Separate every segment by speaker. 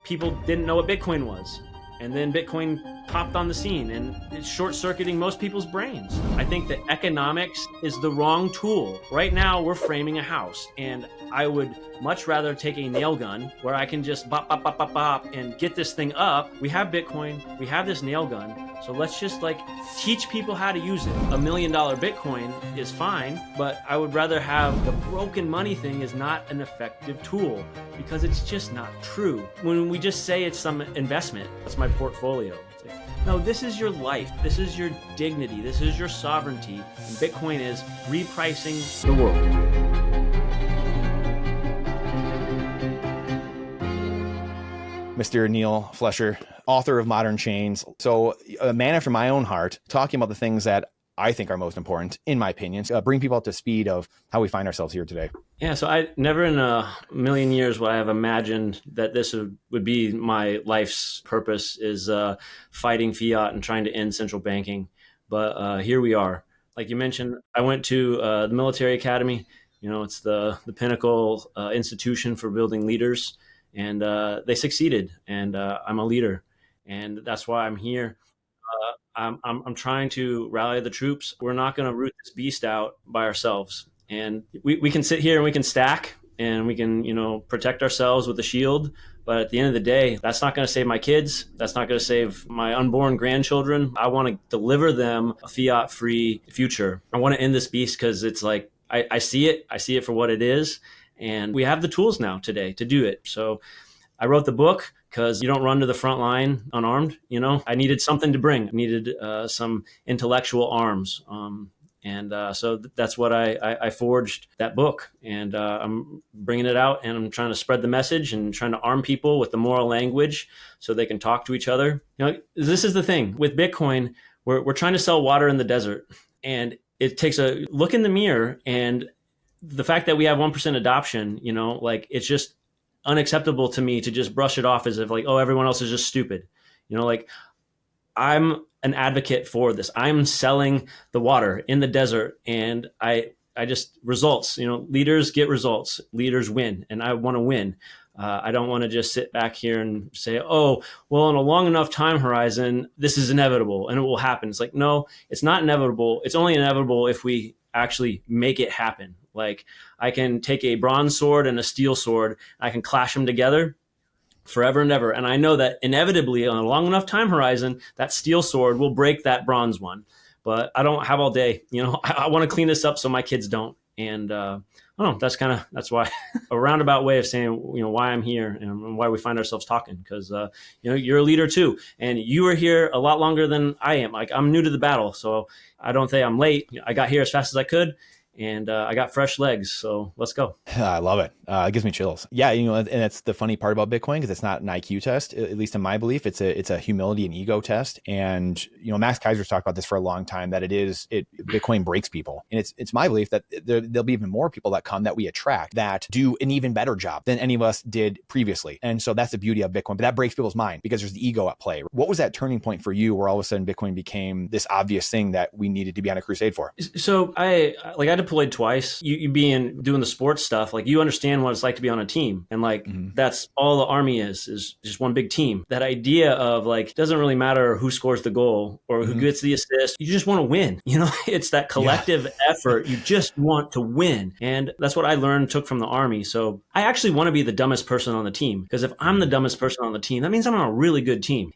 Speaker 1: people didn't know what Bitcoin was. And then Bitcoin popped on the scene and it's short-circuiting most people's brains. I think that economics is the wrong tool. Right now, we're framing a house, and I would much rather take a nail gun where I can just bop, bop, bop, bop, bop, and get this thing up. We have Bitcoin, we have this nail gun, so let's just teach people how to use it. $1 million Bitcoin is fine, but I would rather have the broken money thing is not an effective tool because it's just not true. When we just say it's some investment, that's my portfolio. It's like, no, this is your life. This is your dignity. This is your sovereignty. And Bitcoin is repricing the world.
Speaker 2: Mr. Neal Flesher, author of Modern Chains. So a man after my own heart, talking about the things that I think are most important, in my opinion, bring people up to speed of how we find ourselves here today.
Speaker 1: Yeah, so I never in a million years would I have imagined that this would be my life's purpose, is fighting fiat and trying to end central banking. But here we are. Like you mentioned, I went to the military academy. You know, it's the pinnacle institution for building leaders. And they succeeded, and I'm a leader, and that's why I'm here. I'm trying to rally the troops. We're not going to root this beast out by ourselves, and we can sit here and we can stack and we can protect ourselves with a shield. But at the end of the day, that's not going to save my kids. That's not going to save my unborn grandchildren. I want to deliver them a fiat-free future. I want to end this beast because it's like I see it. I see it for what it is. And we have the tools now today to do it. So I wrote the book because you don't run to the front line unarmed. I needed something to bring. I needed some intellectual arms. So that's what I forged that book. And I'm bringing it out, and I'm trying to spread the message and trying to arm people with the moral language so they can talk to each other. This is the thing with Bitcoin. We're trying to sell water in the desert. And it takes a look in the mirror, and the fact that we have 1% adoption, it's just unacceptable to me to just brush it off as if everyone else is just stupid. I'm an advocate for this. I'm selling the water in the desert, and I just results, leaders get results, leaders win, and I want to win. I don't want to just sit back here and say, oh, well, in a long enough time horizon, this is inevitable and it will happen. It's like, no, it's not inevitable. It's only inevitable if we actually make it happen. Like, I can take a bronze sword and a steel sword, I can clash them together forever and ever. And I know that inevitably on a long enough time horizon, that steel sword will break that bronze one. But I don't have all day. I want to clean this up so my kids don't. And I don't know, that's why a roundabout way of saying, why I'm here and why we find ourselves talking. Because, you're a leader too. And you were here a lot longer than I am. Like, I'm new to the battle. So I don't think I'm late. I got here as fast as I could. And I got fresh legs, so let's go.
Speaker 2: I love it. It gives me chills. Yeah, and that's the funny part about Bitcoin, because it's not an IQ test, at least in my belief. It's a humility and ego test. And Max Kaiser's talked about this for a long time, that Bitcoin breaks people. And it's my belief that there'll be even more people that come that we attract that do an even better job than any of us did previously. And so that's the beauty of Bitcoin. But that breaks people's mind because there's the ego at play. What was that turning point for you, where all of a sudden Bitcoin became this obvious thing that we needed to be on a crusade for?
Speaker 1: So I deployed twice. You being doing the sports stuff, you understand what it's like to be on a team, and that's all the army is just one big team. That idea of it doesn't really matter who scores the goal or who gets the assist. You just want to win. It's that collective effort. You just want to win, and that's what I took from the army. So I actually want to be the dumbest person on the team, because if I'm the dumbest person on the team, that means I'm on a really good team.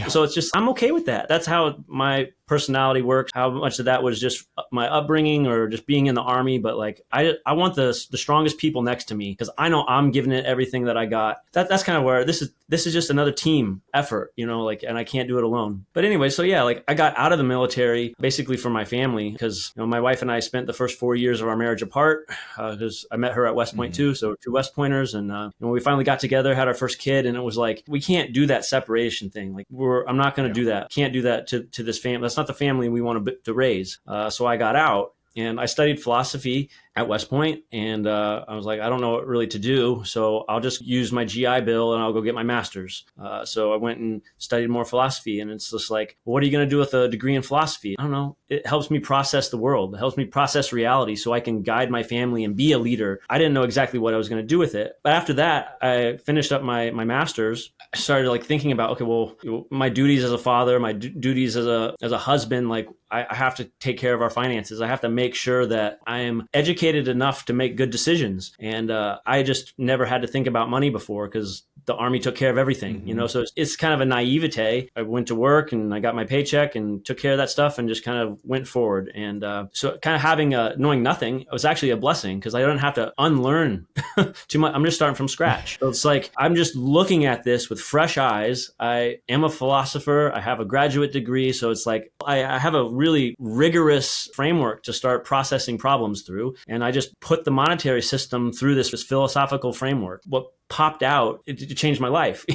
Speaker 1: So it's just, I'm okay with that. That's how my personality works. How much of that was just my upbringing or just being in the army, but I want the strongest people next to me, because I know I'm giving it everything that I got. That's kind of where this is just another team effort, and I can't do it alone. But anyway, so yeah, I got out of the military basically for my family, because my wife and I spent the first 4 years of our marriage apart, because I met her at West Point too, so 2 West Pointers, and when we finally got together, had our first kid, and it was we can't do that separation thing. I'm not going to do that. Can't do that to this family. That's not the family we want to raise. So I got out. And I studied philosophy at West Point, and I was like, I don't know what really to do, so I'll just use my GI Bill and I'll go get my master's. So I went and studied more philosophy, and it's just like, well, what are you going to do with a degree in philosophy? I don't know. It helps me process the world. It helps me process reality so I can guide my family and be a leader. I didn't know exactly what I was going to do with it. But after that, I finished up my master's. I started like thinking about, okay, well, my duties as a father, my duties as a husband, like I have to take care of our finances. I have to make sure that I am educated enough to make good decisions. And I just never had to think about money before because the Army took care of everything, so it's kind of a naivete. I went to work and I got my paycheck and took care of that stuff and just kind of went forward. And so kind of having knowing nothing was actually a blessing because I don't have to unlearn too much. I'm just starting from scratch. So it's like, I'm just looking at this with fresh eyes. I am a philosopher. I have a graduate degree. So it's like, I have a really rigorous framework to start processing problems through. And I just put the monetary system through this philosophical framework. What popped out, it changed my life.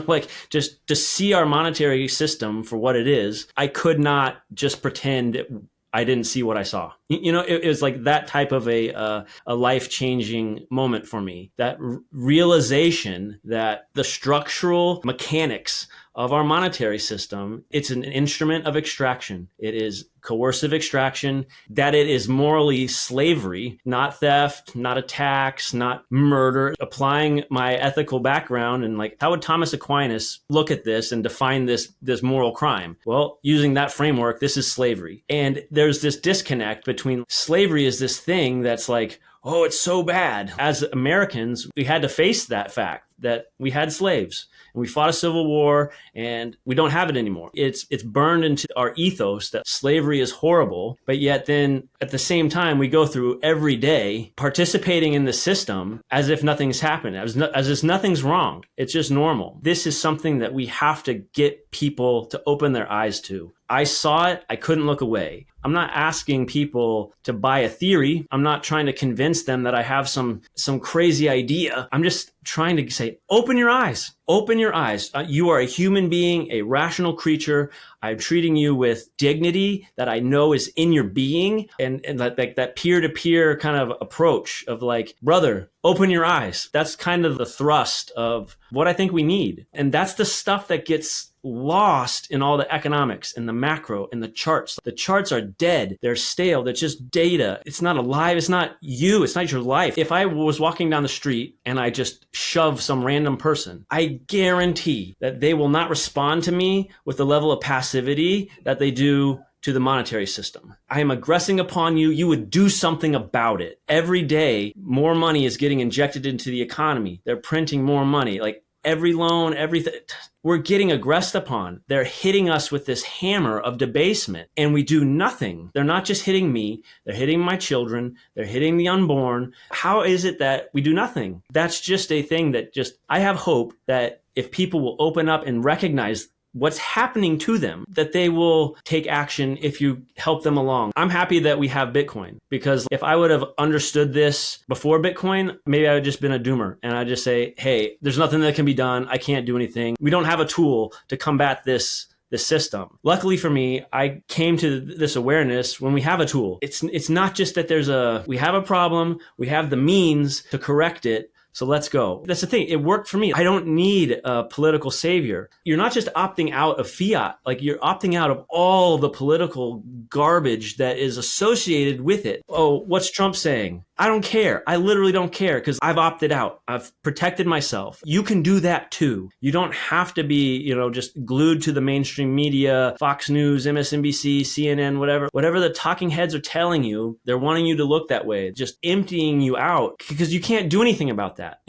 Speaker 1: Like just to see our monetary system for what it is, I could not just pretend I didn't see what I saw. It was like that type of a life-changing moment for me. That realization that the structural mechanics of our monetary system, it's an instrument of extraction. It is coercive extraction, that it is morally slavery, not theft, not a tax, not murder. Applying my ethical background and like, how would Thomas Aquinas look at this and define this moral crime? Well, using that framework, this is slavery. And there's this disconnect between slavery is this thing that's like, oh, it's so bad. As Americans, we had to face that fact that we had slaves and we fought a civil war and we don't have it anymore. It's burned into our ethos that slavery is horrible, but yet then at the same time, we go through every day participating in the system as if nothing's happened, as if nothing's wrong. It's just normal. This is something that we have to get people to open their eyes to. I saw it. I couldn't look away. I'm not asking people to buy a theory. I'm not trying to convince them that I have some crazy idea. I'm just trying to say, open your eyes. Open your eyes. You are a human being, a rational creature. I'm treating you with dignity that I know is in your being, and that peer-to-peer kind of approach of like, brother, open your eyes. That's kind of the thrust of what I think we need. And that's the stuff that gets lost in all the economics and the macro and the charts. The charts are dead. They're stale. They're just data. It's not alive. It's not you. It's not your life. If I was walking down the street and I just shove some random person, I guarantee that they will not respond to me with the level of passivity that they do to the monetary system. I am aggressing upon you. You would do something about it. Every day, more money is getting injected into the economy. They're printing more money. Like every loan, everything, we're getting aggressed upon. They're hitting us with this hammer of debasement and we do nothing. They're not just hitting me. They're hitting my children. They're hitting the unborn. How is it that we do nothing? That's just a thing that I have hope that if people will open up and recognize what's happening to them, that they will take action if you help them along. I'm happy that we have Bitcoin, because if I would have understood this before Bitcoin, maybe I would have just been a doomer and I'd just say, hey, there's nothing that can be done. I can't do anything. We don't have a tool to combat this system. Luckily for me, I came to this awareness when we have a tool. It's not just that we have a problem, we have the means to correct it. So let's go. That's the thing. It worked for me. I don't need a political savior. You're not just opting out of fiat. Like, you're opting out of all the political garbage that is associated with it. Oh, what's Trump saying? I don't care. I literally don't care because I've opted out. I've protected myself. You can do that too. You don't have to be, just glued to the mainstream media, Fox News, MSNBC, CNN, whatever the talking heads are telling you. They're wanting you to look that way, just emptying you out because you can't do anything about that.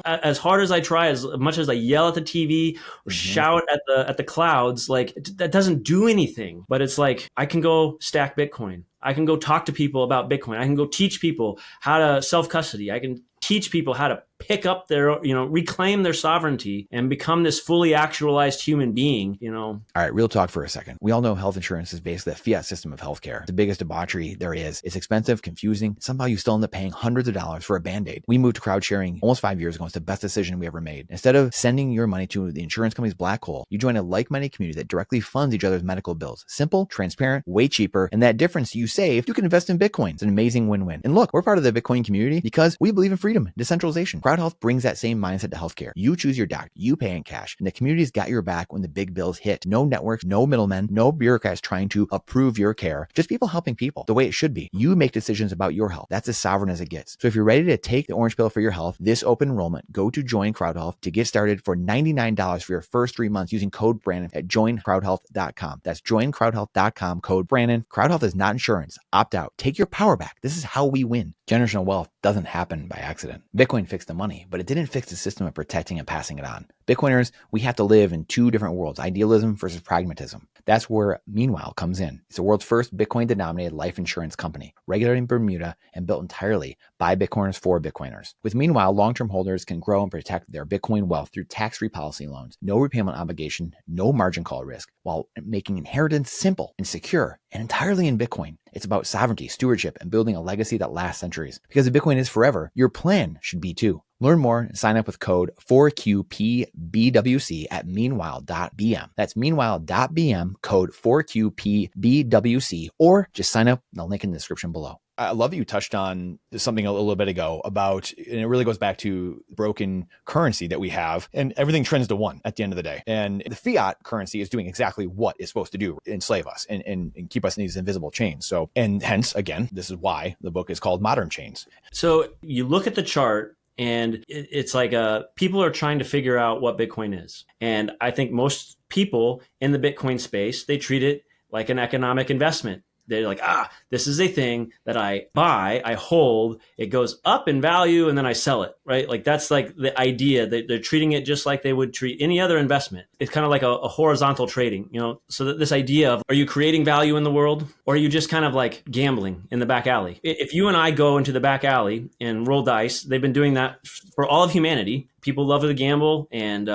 Speaker 1: As hard as I try, as much as I yell at the TV or shout at the clouds, like, that doesn't do anything. But it's like, I can go stack Bitcoin. I can go talk to people about Bitcoin. I can go teach people how to self-custody. I can teach people how to pick up their, reclaim their sovereignty and become this fully actualized human being,
Speaker 2: All right, real talk for a second. We all know health insurance is basically a fiat system of healthcare. The biggest debauchery there is. It's expensive, confusing. Somehow you still end up paying hundreds of dollars for a Band-Aid. We moved to crowd sharing almost 5 years ago. It's the best decision we ever made. Instead of sending your money to the insurance company's black hole, you join a like-minded community that directly funds each other's medical bills. Simple, transparent, way cheaper, and that difference you save, you can invest in Bitcoin. It's an amazing win-win. And look, we're part of the Bitcoin community because we believe in freedom, decentralization. CrowdHealth brings that same mindset to healthcare. You choose your doctor, you pay in cash, and the community's got your back when the big bills hit. No networks, no middlemen, no bureaucrats trying to approve your care. Just people helping people the way it should be. You make decisions about your health. That's as sovereign as it gets. So if you're ready to take the orange pill for your health, this open enrollment, go to Join CrowdHealth to get started for $99 for your first 3 months using code Brandon at joincrowdhealth.com. That's joincrowdhealth.com, code Brandon. CrowdHealth is not insurance. Opt out. Take your power back. This is how we win. Generational wealth doesn't happen by accident. Bitcoin fixed the money, but it didn't fix the system of protecting and passing it on. Bitcoiners, we have to live in two different worlds, idealism versus pragmatism. That's where Meanwhile comes in. It's the world's first Bitcoin-denominated life insurance company, regulated in Bermuda and built entirely by Bitcoiners for Bitcoiners. With Meanwhile, long-term holders can grow and protect their Bitcoin wealth through tax-free policy loans, no repayment obligation, no margin call risk, while making inheritance simple and secure and entirely in Bitcoin. It's about sovereignty, stewardship, and building a legacy that lasts centuries. Because if Bitcoin is forever, your plan should be too. Learn more and sign up with code 4QPBWC at meanwhile.bm. That's meanwhile.bm, code 4QPBWC, or just sign up, the link in the description below. I love that you touched on something a little bit ago about, and it really goes back to broken currency that we have, and everything trends to one at the end of the day. And the fiat currency is doing exactly what it's supposed to do, enslave us and keep us in these invisible chains. So, and hence, again, this is why the book is called Modern Chains.
Speaker 1: So you look at the chart, and it's like people are trying to figure out what Bitcoin is. And I think most people in the Bitcoin space, they treat it like an economic investment. They're like, this is a thing that I buy, I hold, it goes up in value, and then I sell it, right? Like that's like the idea that they're treating it just like they would treat any other investment. It's kind of like a horizontal trading, so that this idea of, are you creating value in the world, or are you just kind of like gambling in the back alley? If you and I go into the back alley and roll dice, they've been doing that for all of humanity. People love to gamble, and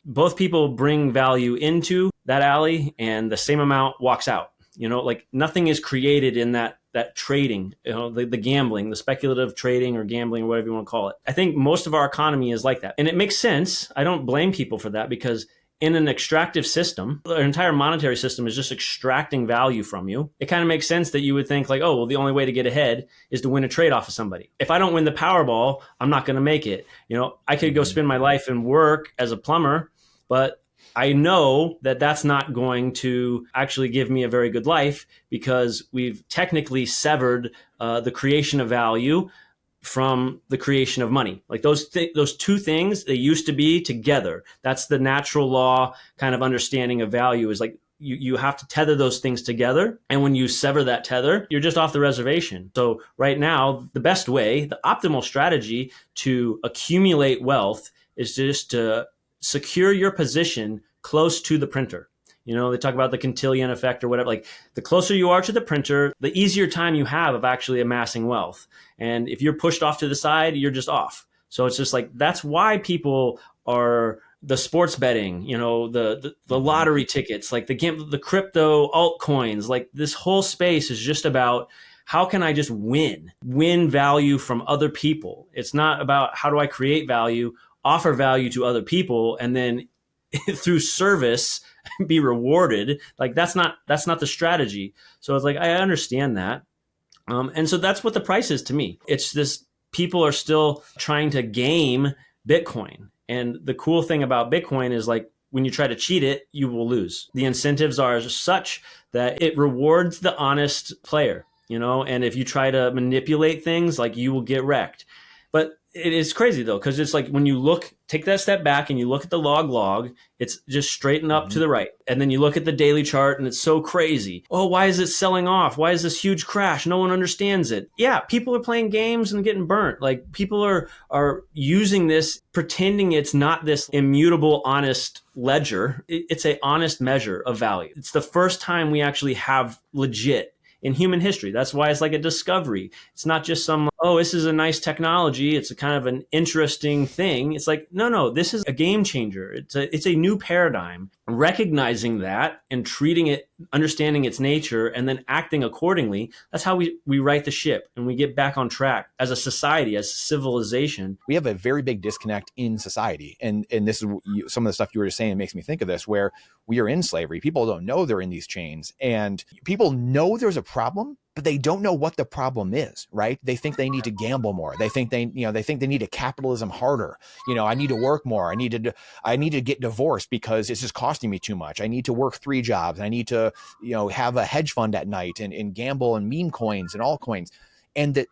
Speaker 1: both people bring value into that alley, and the same amount walks out. Like nothing is created in that trading, the gambling, the speculative trading or gambling or whatever you want to call it. I think most of our economy is like that. And it makes sense. I don't blame people for that, because in an extractive system, the entire monetary system is just extracting value from you. It kind of makes sense that you would think like, oh, well, the only way to get ahead is to win a trade off of somebody. If I don't win the Powerball, I'm not going to make it. I could go spend my life and work as a plumber, but I know that that's not going to actually give me a very good life, because we've technically severed the creation of value from the creation of money. Like those two things, they used to be together. That's the natural law kind of understanding of value, is like you have to tether those things together. And when you sever that tether, you're just off the reservation. So right now, the best way, the optimal strategy to accumulate wealth is just to secure your position close to the printer. They talk about the Cantillon effect or whatever. Like the closer you are to the printer, the easier time you have of actually amassing wealth. And if you're pushed off to the side, you're just off. So it's just like, that's why people are the sports betting, the lottery tickets, like the crypto altcoins. Like this whole space is just about, how can I just win value from other people? It's not about how do I create value, offer value to other people, and then through service be rewarded. Like that's not the strategy. So it's like, I understand that. And so that's what the price is to me. It's this, people are still trying to game Bitcoin. And the cool thing about Bitcoin is like, when you try to cheat it, you will lose. The incentives are such that it rewards the honest player, and if you try to manipulate things, like you will get wrecked. But it is crazy though, because it's like when you take that step back and you look at the log, it's just straighten up to the right. And then you look at the daily chart and it's so crazy. Oh, why is it selling off? Why is this huge crash? No one understands it. Yeah, people are playing games and getting burnt. Like people are using this, pretending it's not this immutable, honest ledger. It's an honest measure of value. It's the first time we actually have legit in human history. That's why it's like a discovery. It's not just some, oh, this is a nice technology. It's a kind of an interesting thing. It's like, no, this is a game changer. It's a new paradigm. Recognizing that and treating it, understanding its nature, and then acting accordingly. That's how we right the ship and we get back on track as a society, as a civilization.
Speaker 2: We have a very big disconnect in society. And this is some of the stuff you were just saying makes me think of this, where we are in slavery. People don't know they're in these chains, and people know there's a problem, but they don't know what the problem is, right? They think they need to gamble more. They think they need to capitalism harder. I need to work more. I need to get divorced because it's just costing me too much. I need to work 3 jobs. I need to, have a hedge fund at night and gamble and meme coins and altcoins. And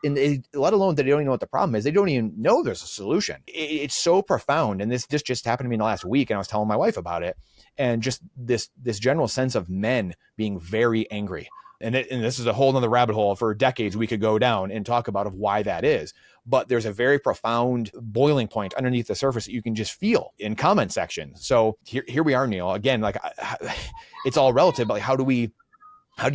Speaker 2: let alone that they don't even know what the problem is. They don't even know there's a solution. It's so profound. And this just happened to me in the last week, and I was telling my wife about it. And just this general sense of men being very angry. And this is a whole nother rabbit hole for decades we could go down and talk about of why that is. But there's a very profound boiling point underneath the surface that you can just feel in comment section. So here we are, Neal. Again, like it's all relative, but like, how do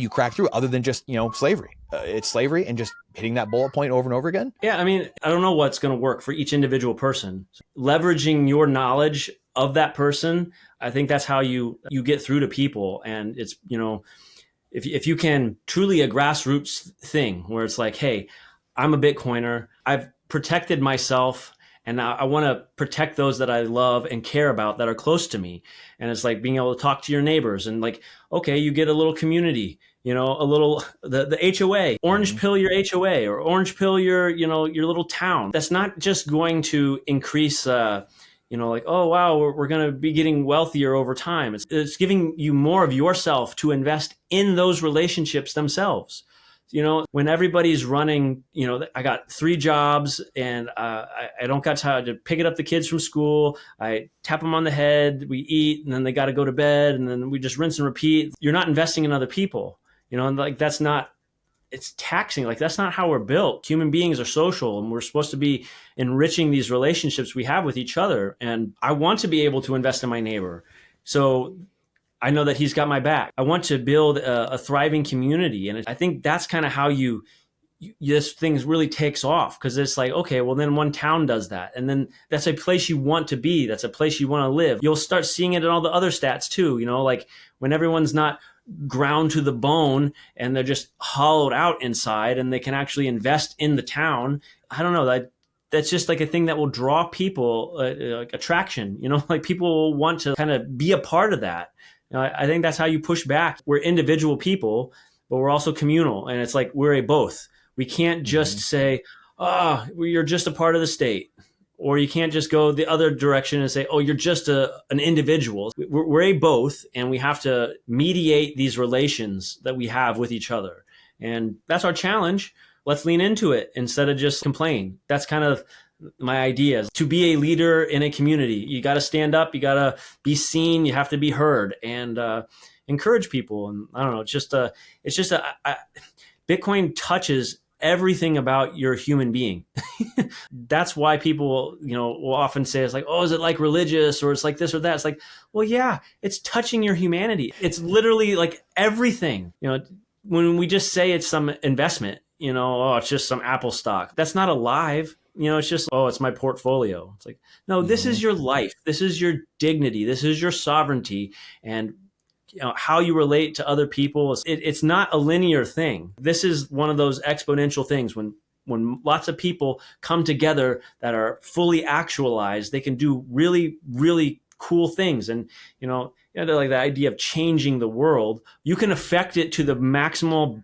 Speaker 2: you crack through other than just, slavery? It's slavery and just hitting that bullet point over and over again.
Speaker 1: Yeah. I mean, I don't know what's going to work for each individual person. Leveraging your knowledge of that person, I think that's how you get through to people. And it's, if you can truly a grassroots thing where it's like, hey, I'm a Bitcoiner, I've protected myself, and I want to protect those that I love and care about that are close to me. And it's like being able to talk to your neighbors and like, okay, you get a little community, a little, the HOA, orange pill your HOA or orange pill your little town. That's not just going to increase, like, oh, wow, we're going to be getting wealthier over time. It's giving you more of yourself to invest in those relationships themselves. When everybody's running, I got 3 jobs and I don't got time to pick up the kids from school. I tap them on the head, we eat, and then they got to go to bed, and then we just rinse and repeat. You're not investing in other people, and like that's not, it's taxing. Like that's not how we're built. Human beings are social, and we're supposed to be enriching these relationships we have with each other. And I want to be able to invest in my neighbor. So I know that he's got my back. I want to build a thriving community. And I think that's kind of how this thing really takes off, because it's like, okay, well, then one town does that. And then that's a place you want to be. That's a place you want to live. You'll start seeing it in all the other stats too. Like when everyone's not ground to the bone and they're just hollowed out inside and they can actually invest in the town. I don't know, that's just like a thing that will draw people, like attraction, like people will want to kind of be a part of that. I think that's how you push back. We're individual people, but we're also communal. And it's like, we're a both. We can't just say, you're just a part of the state. Or you can't just go the other direction and say, oh, you're just an individual. We're a both, and we have to mediate these relations that we have with each other. And that's our challenge. Let's lean into it instead of just complain. That's kind of my idea. To be a leader in a community, you got to stand up, you got to be seen, you have to be heard, and encourage people. And I don't know, Bitcoin touches everything about your human being. That's why people, will often say it's like, oh, is it like religious, or it's like this or that? It's like, well, yeah, it's touching your humanity. It's literally like everything. When we just say it's some investment, it's just some Apple stock. That's not alive. It's just, it's my portfolio. It's like, no, this is your life. This is your dignity. This is your sovereignty. And how you relate to other people. It's not a linear thing. This is one of those exponential things. When lots of people come together that are fully actualized, they can do really, really cool things. And, like the idea of changing the world, you can affect it to the maximal,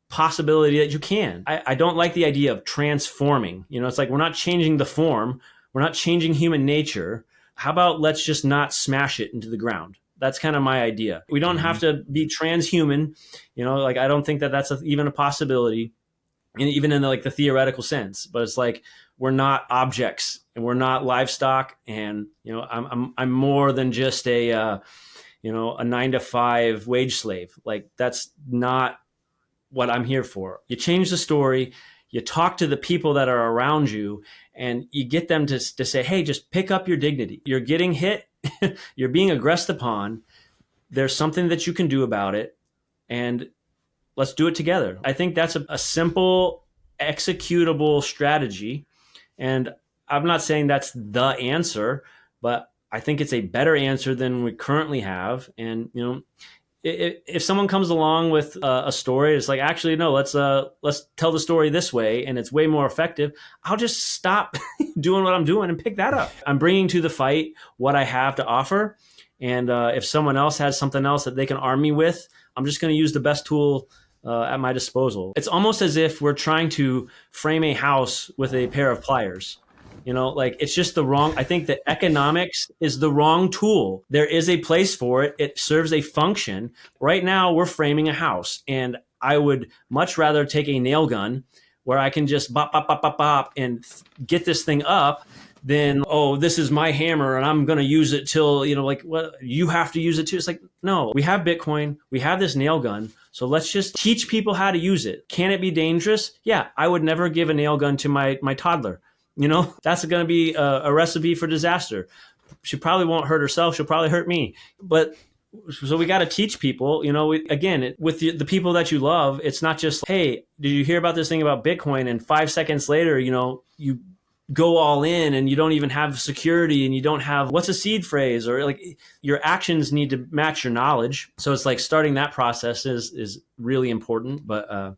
Speaker 1: possibility that you can. I don't like the idea of transforming. It's like, we're not changing the form. We're not changing human nature. How about let's just not smash it into the ground? That's kind of my idea. We don't have to be transhuman. I don't think that that's even a possibility, and even in the theoretical sense. But it's like, we're not objects and we're not livestock. And, I'm more than just a 9-to-5 wage slave. Like, that's not what I'm here for. You change the story, you talk to the people that are around you, and you get them to say, hey, just pick up your dignity. You're getting hit. You're being aggressed upon. There's something that you can do about it. And let's do it together. I think that's a simple, executable strategy. And I'm not saying that's the answer, but I think it's a better answer than we currently have. And, if someone comes along with a story, it's like, actually, no, let's tell the story this way, and it's way more effective. I'll just stop doing what I'm doing and pick that up. I'm bringing to the fight what I have to offer. And if someone else has something else that they can arm me with, I'm just going to use the best tool at my disposal. It's almost as if we're trying to frame a house with a pair of pliers. Like, it's just the wrong. I think that economics is the wrong tool. There is a place for it. It serves a function. Right now, we're framing a house, and I would much rather take a nail gun where I can just bop, bop, bop, bop, bop, and get this thing up than, oh, this is my hammer and I'm going to use it till, like, what, you have to use it too. It's like, no, we have Bitcoin. We have this nail gun. So let's just teach people how to use it. Can it be dangerous? Yeah, I would never give a nail gun to my toddler. That's going to be a recipe for disaster. She probably won't hurt herself. She'll probably hurt me. But so we got to teach people, with the people that you love, it's not just, hey, did you hear about this thing about Bitcoin? And 5 seconds later, you go all in and you don't even have security and you don't have what's a seed phrase, or like your actions need to match your knowledge. So it's like starting that process is really important. But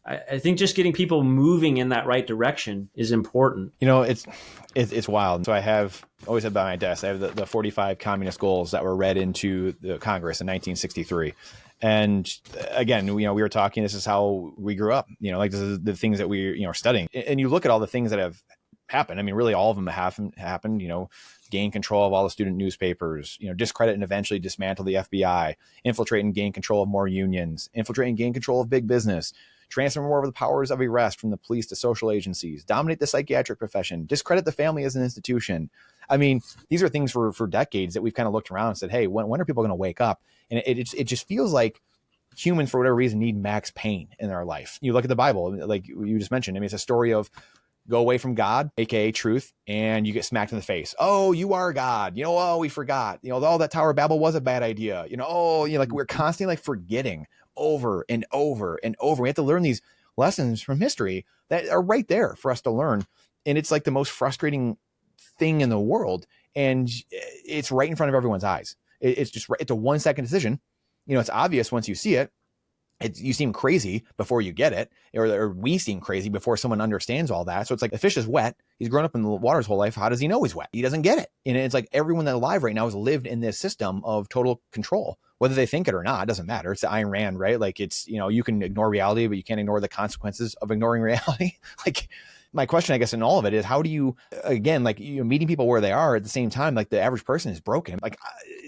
Speaker 1: I think just getting people moving in that right direction is important.
Speaker 2: It's wild. So I have always had by my desk, I have the 45 communist goals that were read into the Congress in 1963. And again, we were talking, this is how we grew up, like this is the things that we, are studying. And you look at all the things that have happened. I mean, really all of them have happened, gain control of all the student newspapers, discredit and eventually dismantle the FBI, infiltrate and gain control of more unions, infiltrate and gain control of big business, transfer more of the powers of arrest from the police to social agencies, dominate the psychiatric profession, discredit the family as an institution. I mean, these are things for decades that we've kind of looked around and said, hey, when are people going to wake up? And it just feels like humans, for whatever reason, need max pain in their life. You look at the Bible, like you just mentioned. I mean, it's a story of go away from God, aka truth, and you get smacked in the face. Oh, you are God. Oh, we forgot. Oh, that Tower of Babel was a bad idea. Like we're constantly like forgetting over and over and over. We have to learn these lessons from history that are right there for us to learn. And it's like the most frustrating thing in the world. And it's right in front of everyone's eyes. It's a 1 second decision. It's obvious once you see it. You seem crazy before you get it, or we seem crazy before someone understands all that. So it's like the fish is wet. He's grown up in the water his whole life. How does he know he's wet? He doesn't get it. And it's like everyone that's alive right now has lived in this system of total control, whether they think it or not. It doesn't matter. It's the Ayn Rand, right? Like it's, you can ignore reality, but you can't ignore the consequences of ignoring reality. Like my question, I guess, in all of it is how do you, again, like meeting people where they are at the same time, like the average person is broken. Like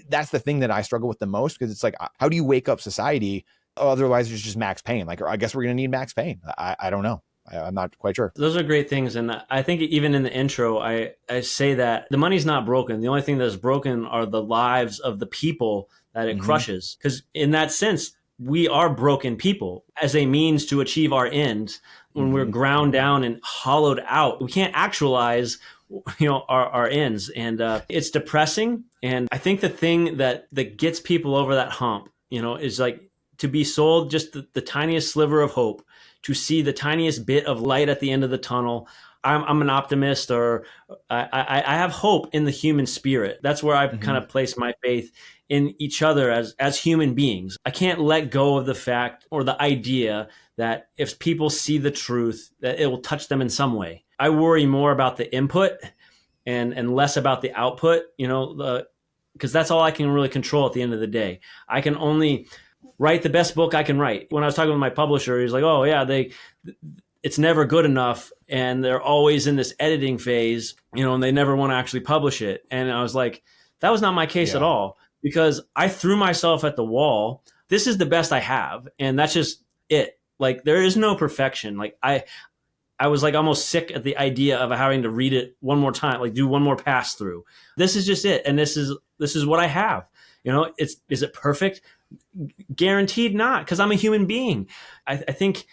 Speaker 2: that's the thing that I struggle with the most, because it's like, how do you wake up society? Otherwise, it's just max pain. Like, I guess we're going to need max pain. I don't know. I'm not quite sure.
Speaker 1: Those are great things. And I think even in the intro, I say that the money's not broken. The only thing that's broken are the lives of the people that it crushes. Because in that sense, we are broken people as a means to achieve our end. When we're ground down and hollowed out, we can't actualize our ends. And it's depressing. And I think the thing that gets people over that hump, is like, to be sold just the tiniest sliver of hope, to see the tiniest bit of light at the end of the tunnel. I'm an optimist, or I have hope in the human spirit. That's where I kind of place my faith in each other as human beings. I can't let go of the fact or the idea that if people see the truth, that it will touch them in some way. I worry more about the input and less about the output, because that's all I can really control at the end of the day. I can only write the best book I can write. When I was talking with my publisher, he's like, oh yeah, it's never good enough. And they're always in this editing phase, and they never want to actually publish it. And I was like, that was not my case at all, because I threw myself at the wall. This is the best I have. And that's just it. Like, there is no perfection. Like I was like almost sick at the idea of having to read it one more time, like do one more pass through. This is just it. And this is what I have. Is it perfect? Guaranteed not, because I'm a human being. I think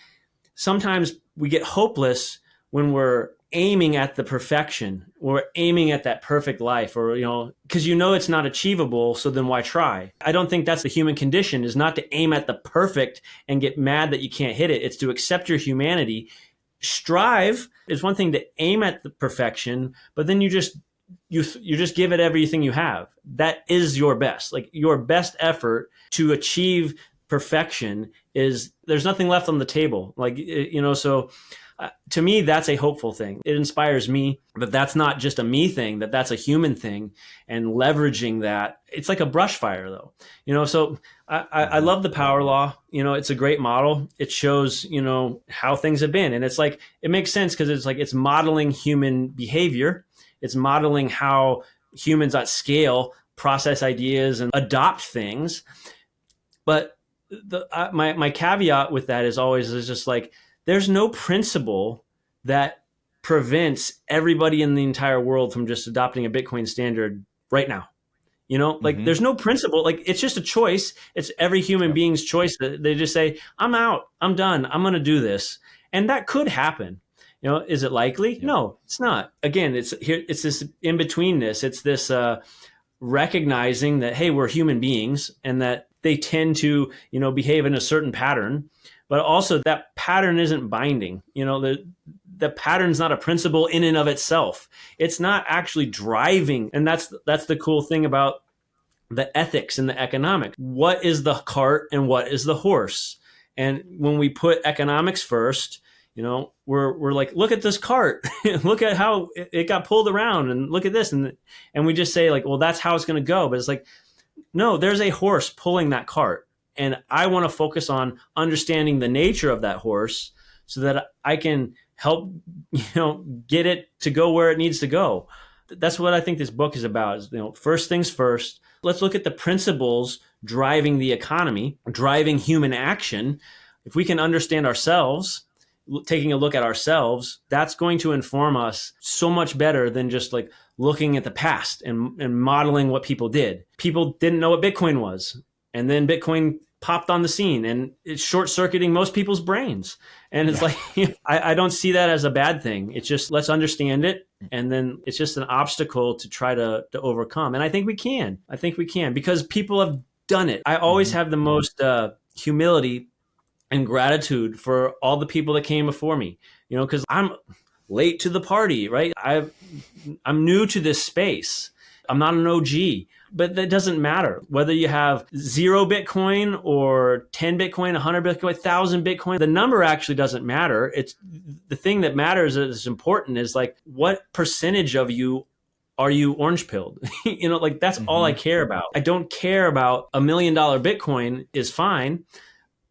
Speaker 1: sometimes we get hopeless when we're aiming at the perfection or aiming at that perfect life, or, because it's not achievable. So then why try? I don't think that's the human condition, is not to aim at the perfect and get mad that you can't hit it. It's to accept your humanity. Strive is one thing, to aim at the perfection, but then you just give it everything you have. That is your best. Like, your best effort to achieve perfection is, there's nothing left on the table. Like, so to me, that's a hopeful thing. It inspires me that that's not just a me thing, that's a human thing, and leveraging that. It's like a brush fire, though. So I love the power law. It's a great model. It shows, how things have been. And it's like, it makes sense because it's like, it's modeling human behavior. It's modeling how humans at scale process ideas and adopt things. But my caveat with that is just like, there's no principle that prevents everybody in the entire world from just adopting a Bitcoin standard right now. There's no principle. Like, it's just a choice. It's every human being's choice. That they just say, I'm out, I'm done, I'm going to do this. And that could happen. Is it likely? Yeah. No, it's not. Again, it's this in-betweenness. It's this recognizing that, hey, we're human beings, and that they tend to, behave in a certain pattern, but also that pattern isn't binding. The pattern's not a principle in and of itself. It's not actually driving. And that's the cool thing about the ethics and the economics. What is the cart and what is the horse? And when we put economics first, we're like, look at this cart, look at how it got pulled around, and look at this. And we just say, like, well, that's how it's going to go. But it's like, no, there's a horse pulling that cart. And I want to focus on understanding the nature of that horse so that I can help, get it to go where it needs to go. That's what I think this book is about, is, first things first. Let's look at the principles driving the economy, driving human action. If we can understand ourselves, taking a look at ourselves, that's going to inform us so much better than just like looking at the past and modeling what people did. People didn't know what Bitcoin was. And then Bitcoin popped on the scene, and it's short-circuiting most people's brains. And it's like, I don't see that as a bad thing. It's just, let's understand it. And then it's just an obstacle to try to overcome. And I think we can. Because people have done it. I always have the most humility and gratitude for all the people that came before me, because I'm late to the party, right? I'm new to this space. I'm not an OG, but that doesn't matter. Whether you have 0 Bitcoin or 10 Bitcoin, 100 Bitcoin, 1,000 Bitcoin, the number actually doesn't matter. It's the thing that matters, is important, is like, what percentage of you are you orange pilled? That's all I care about. I don't care about $1 million Bitcoin is fine,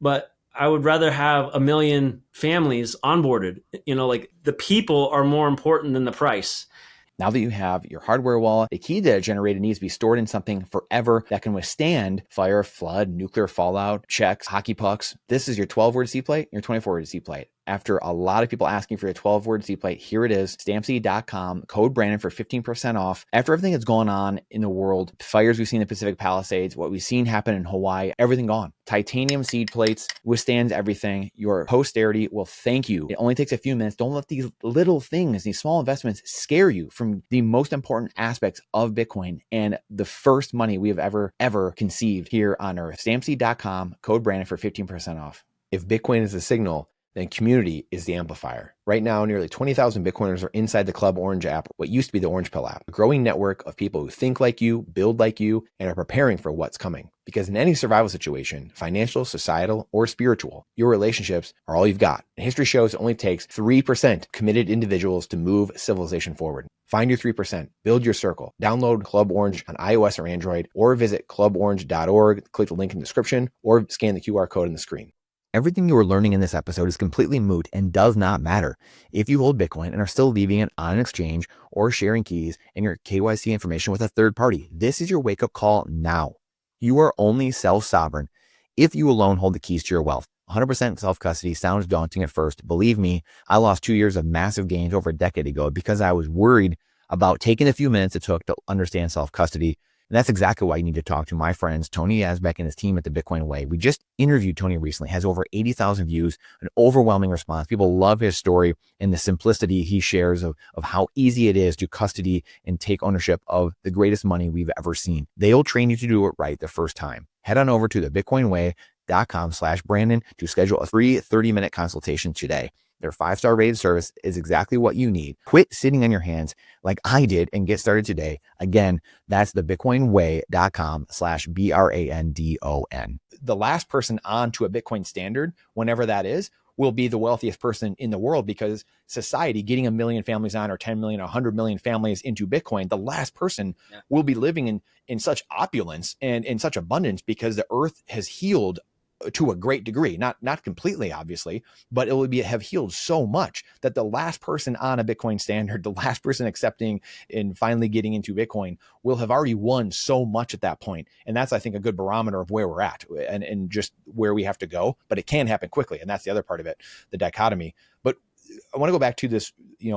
Speaker 1: but I would rather have 1 million families onboarded. The people are more important than the price.
Speaker 2: Now that you have your hardware wallet, the key data generated needs to be stored in something forever that can withstand fire, flood, nuclear fallout, checks, hockey pucks. This is your 12-word C plate, your 24-word C plate. After a lot of people asking for your 12-word C plate, here it is, stampseed.com, code Brandon for 15% off. After everything that's going on in the world, fires we've seen in the Pacific Palisades, what we've seen happen in Hawaii, everything gone. Titanium seed plates withstands everything. Your posterity will thank you. It only takes a few minutes. Don't let these little things, these small investments, scare you from the most important aspects of Bitcoin and the first money we have ever conceived here on Earth. Stampseed.com, code Brandon for 15% off. If Bitcoin is the signal, then community is the amplifier. Right now, nearly 20,000 Bitcoiners are inside the Club Orange app, what used to be the Orange Pill app, a growing network of people who think like you, build like you, and are preparing for what's coming. Because in any survival situation, financial, societal, or spiritual, your relationships are all you've got. And history shows it only takes 3% committed individuals to move civilization forward. Find your 3%, build your circle, download Club Orange on iOS or Android, or visit cluborange.org, click the link in the description, or scan the QR code on the screen. Everything you are learning in this episode is completely moot and does not matter if you hold Bitcoin and are still leaving it on an exchange or sharing keys and your KYC information with a third party. This is your wake-up call now. You are only self-sovereign if you alone hold the keys to your wealth. 100% self-custody sounds daunting at first. Believe me, I lost 2 years of massive gains over a decade ago because I was worried about taking the few minutes it took to understand self-custody And that's exactly why you need to talk to my friends, Tony Yazbek and his team at the Bitcoin Way. We just interviewed Tony recently, has over 80,000 views, an overwhelming response. People love his story and the simplicity he shares of how easy it is to custody and take ownership of the greatest money we've ever seen. They'll train you to do it right the first time. Head on over to thebitcoinway.com/Brandon to schedule a free 30-minute consultation today. Their 5-star rated service is exactly what you need. Quit sitting on your hands like I did and get started today. Again, that's thebitcoinway.com/BRANDON. The last person onto a Bitcoin standard, whenever that is, will be the wealthiest person in the world, because society getting 1 million families on, or 10 million, 100 million families into Bitcoin, the last person will be living in such opulence and in such abundance, because the earth has healed to a great degree, not completely, obviously, but it will have healed so much that the last person on a Bitcoin standard, the last person accepting and finally getting into Bitcoin, will have already won so much at that point. And that's, I think, a good barometer of where we're at and just where we have to go. But it can happen quickly, and that's the other part of it, the dichotomy. But I want to go back to this,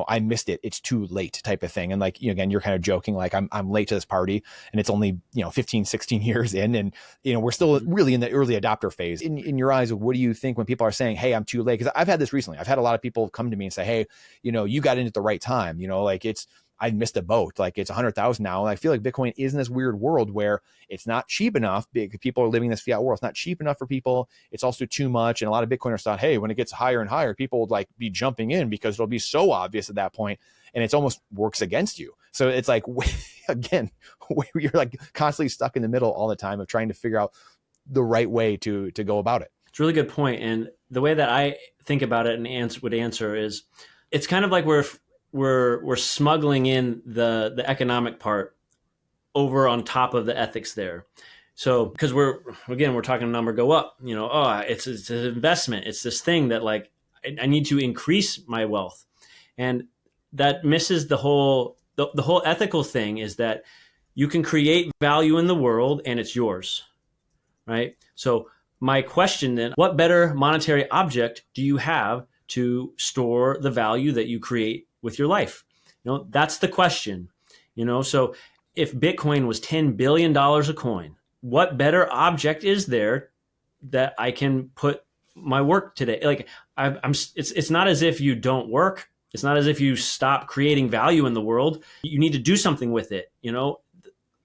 Speaker 2: I missed it, it's too late type of thing. And like, again, you're kind of joking, like I'm late to this party, and it's only, 15, 16 years in, and, we're still really in the early adopter phase. In your eyes, what do you think when people are saying, hey, I'm too late? Because I've had this recently. I've had a lot of people come to me and say, hey, you got in at the right time, like I missed a boat, like it's 100,000 now. And I feel like Bitcoin is in this weird world where it's not cheap enough. People are living in this fiat world. It's not cheap enough for people. It's also too much. And a lot of Bitcoiners thought, hey, when it gets higher and higher, people would like be jumping in because it'll be so obvious at that point. And it's almost works against you. So it's like, again, you're like constantly stuck in the middle all the time of trying to figure out the right way to go about it.
Speaker 1: It's a really good point. And the way that I think about it and would answer is, it's kind of like we're smuggling in the economic part over on top of the ethics there. So because we're talking number go up, it's an investment. It's this thing that like I need to increase my wealth, and that misses the whole ethical thing is that you can create value in the world and it's yours, right? So my question then, what better monetary object do you have to store the value that you create with your life? That's the question. So if Bitcoin was $10 billion a coin, what better object is there that I can put my work today? Like it's not as if you don't work. It's not as if you stop creating value in the world. You need to do something with it.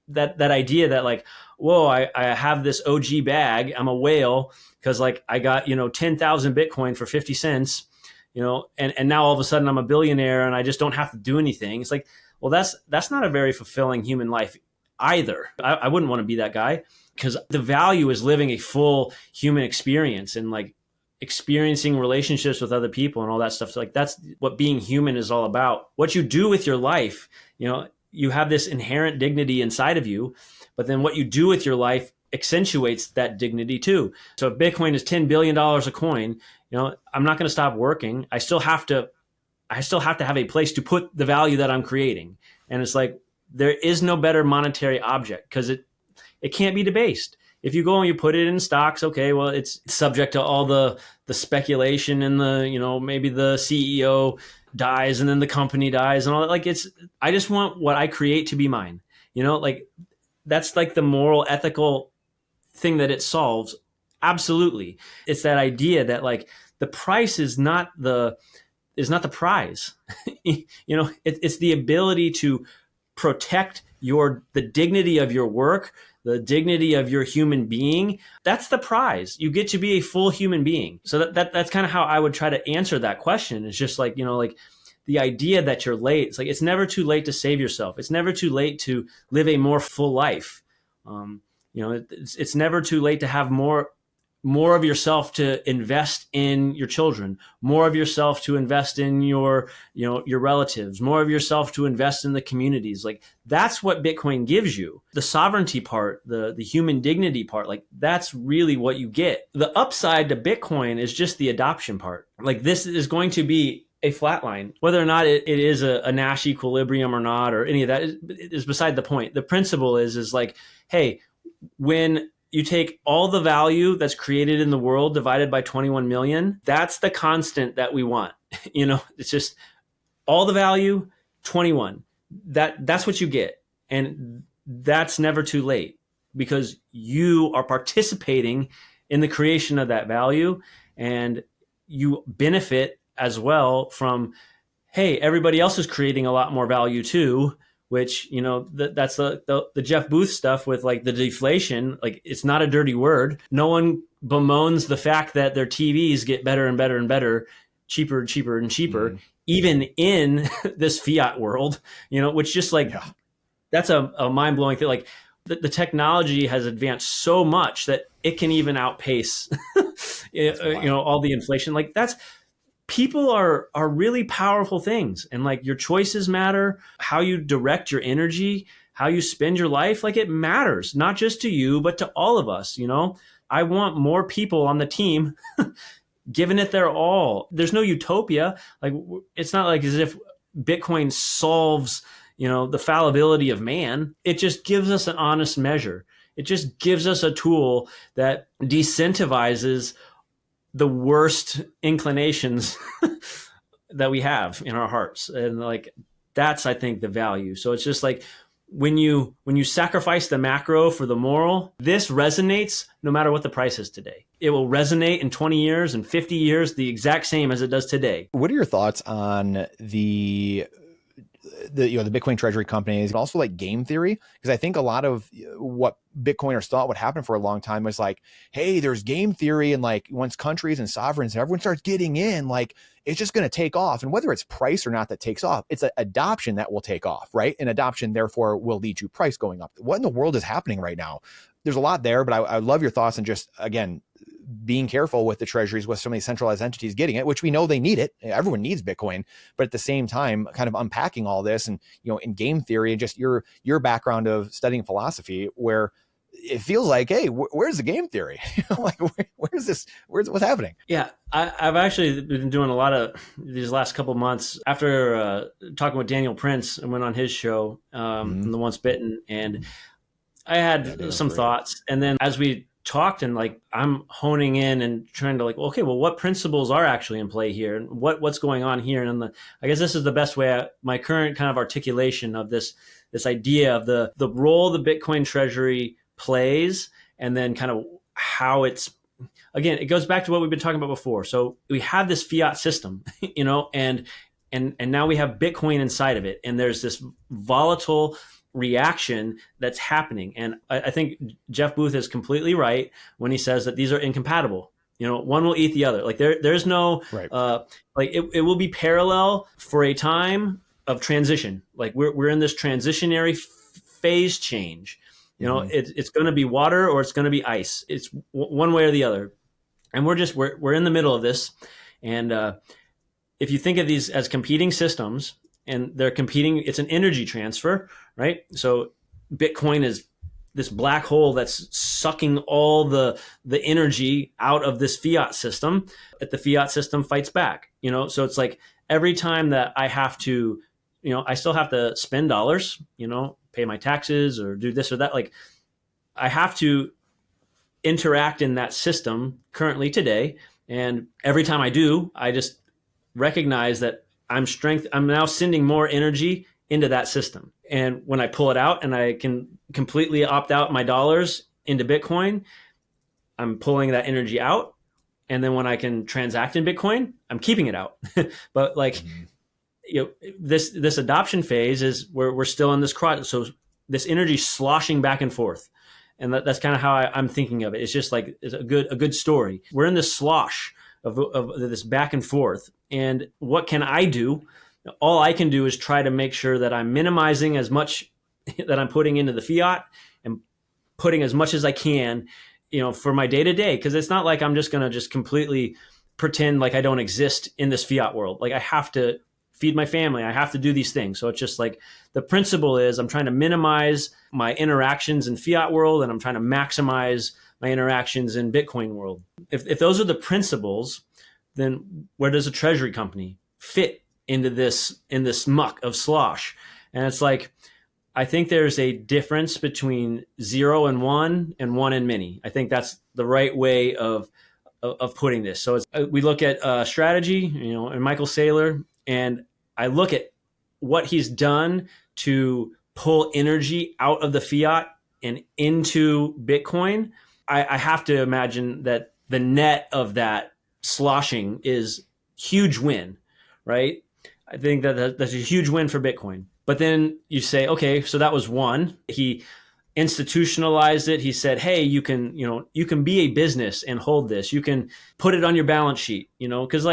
Speaker 1: That idea that like, whoa, I have this OG bag. I'm a whale because like I got, 10,000 Bitcoin for 50 cents, and now all of a sudden I'm a billionaire and I just don't have to do anything. It's like, well, that's not a very fulfilling human life either. I wouldn't want to be that guy, because the value is living a full human experience and like experiencing relationships with other people and all that stuff. So like that's what being human is all about. What you do with your life, you have this inherent dignity inside of you, but then what you do with your life accentuates that dignity too. So if Bitcoin is $10 billion a coin, I'm not going to stop working. I still have to have a place to put the value that I'm creating. And it's like, there is no better monetary object because it can't be debased. If you go and you put it in stocks, okay, well, it's subject to all the speculation and maybe the CEO dies and then the company dies and all that. Like I just want what I create to be mine. Like that's like the moral, ethical thing that it solves. Absolutely. It's that idea that like the price is not the prize. It's the ability to protect the dignity of your work, the dignity of your human being. That's the prize. You get to be a full human being. So that's kind of how I would try to answer that question. It's just like, like the idea that you're late. It's like, it's never too late to save yourself. It's never too late to live a more full life. It's never too late to have more of yourself to invest in your children, more of yourself to invest in your relatives, more of yourself to invest in the communities. Like that's what Bitcoin gives you. The sovereignty part, the human dignity part, like that's really what you get. The upside to Bitcoin is just the adoption part. Like this is going to be a flat line. Whether or not it is a Nash equilibrium or not, or any of that is beside the point. The principle is like, hey, when you take all the value that's created in the world divided by 21 million, that's the constant that we want. It's just all the value, 21. That's what you get. And that's never too late because you are participating in the creation of that value, and you benefit as well from, hey, everybody else is creating a lot more value too, which, that's the Jeff Booth stuff with like the deflation. Like, it's not a dirty word. No one bemoans the fact that their TVs get better and better and better, cheaper and cheaper and cheaper, even in this fiat world, which just like, that's a mind blowing thing. Like, the technology has advanced so much that it can even outpace, all the inflation. Like, people are really powerful things, and like, your choices matter. How you direct your energy, how you spend your life, like, it matters, not just to you, but to all of us. I want more people on the team giving it their all. There's no utopia. Like, it's not like as if Bitcoin solves, the fallibility of man. It just gives us an honest measure. It just gives us a tool that decentivizes the worst inclinations that we have in our hearts. And like, that's, I think, the value. So it's just like, when you sacrifice the macro for the moral, this resonates no matter what the price is today. It will resonate in 20 years and 50 years the exact same as it does today.
Speaker 2: What are your thoughts on the Bitcoin treasury companies, and also like game theory? Because I think a lot of what Bitcoiners thought would happen for a long time was like, hey, there's game theory, and like, once countries and sovereigns and everyone starts getting in, like, it's just going to take off. And whether it's price or not that takes off, it's an adoption that will take off, right? And adoption therefore will lead to price going up. What in the world is happening right now? There's a lot there, but I love your thoughts, and just, again, being careful with the treasuries, with so many centralized entities getting it, which we know they need it. Everyone needs Bitcoin, but at the same time, kind of unpacking all this, and, in game theory, and just your background of studying philosophy, where it feels like, hey, where's the game theory? Like, where's this? What's happening?
Speaker 1: Yeah, I've actually been doing a lot of these last couple of months after talking with Daniel Prince, and went on his show, from the Once Bitten, and I had some thoughts. And then as we talked, and like, I'm honing in and trying to like, okay, well, what principles are actually in play here, and what's going on here? And I guess this is the best way, my current kind of articulation of this idea of the role the Bitcoin treasury plays, and then kind of how it's, again, it goes back to what we've been talking about before. So we have this fiat system, and now we have Bitcoin inside of it, and there's this volatile reaction that's happening. And I think Jeff Booth is completely right when he says that these are incompatible. One will eat the other. Like, there's no,
Speaker 2: right.
Speaker 1: Like, it will be parallel for a time of transition. Like, we're in this transitionary phase change. It's going to be water or it's going to be ice. It's one way or the other. And we're in the middle of this. And if you think of these as competing systems, and they're competing, it's an energy transfer, right? So Bitcoin is this black hole that's sucking all the energy out of this fiat system, that the fiat system fights back. So it's like, every time that I have to, I still have to spend dollars, pay my taxes or do this or that. Like, I have to interact in that system currently today. And every time I do, I just recognize that I'm now sending more energy into that system. And when I pull it out and I can completely opt out my dollars into Bitcoin, I'm pulling that energy out. And then when I can transact in Bitcoin, I'm keeping it out. But like, this adoption phase is where we're still in this so this energy sloshing back and forth. And that's kind of how I'm thinking of it. It's just like, it's a good story. We're in this slosh of this back and forth. And what can I do? All I can do is try to make sure that I'm minimizing as much that I'm putting into the fiat, and putting as much as I can, for my day to day. Because it's not like I'm just going to just completely pretend like I don't exist in this fiat world. Like, I have to feed my family. I have to do these things. So it's just like, the principle is, I'm trying to minimize my interactions in fiat world, and I'm trying to maximize my interactions in Bitcoin world. If those are the principles, then where does a treasury company fit into this, in this muck of slosh? And it's like, I think there's a difference between 0 and 1 and 1 and many. I think that's the right way of putting this. So we look at strategy, and Michael Saylor, and I look at what he's done to pull energy out of the fiat and into Bitcoin, I have to imagine that the net of that sloshing is huge win, right? I think that that's a huge win for Bitcoin. But then you say, okay, so that was one. He institutionalized it. He said, hey, you can be a business and hold this. You can put it on your balance sheet, because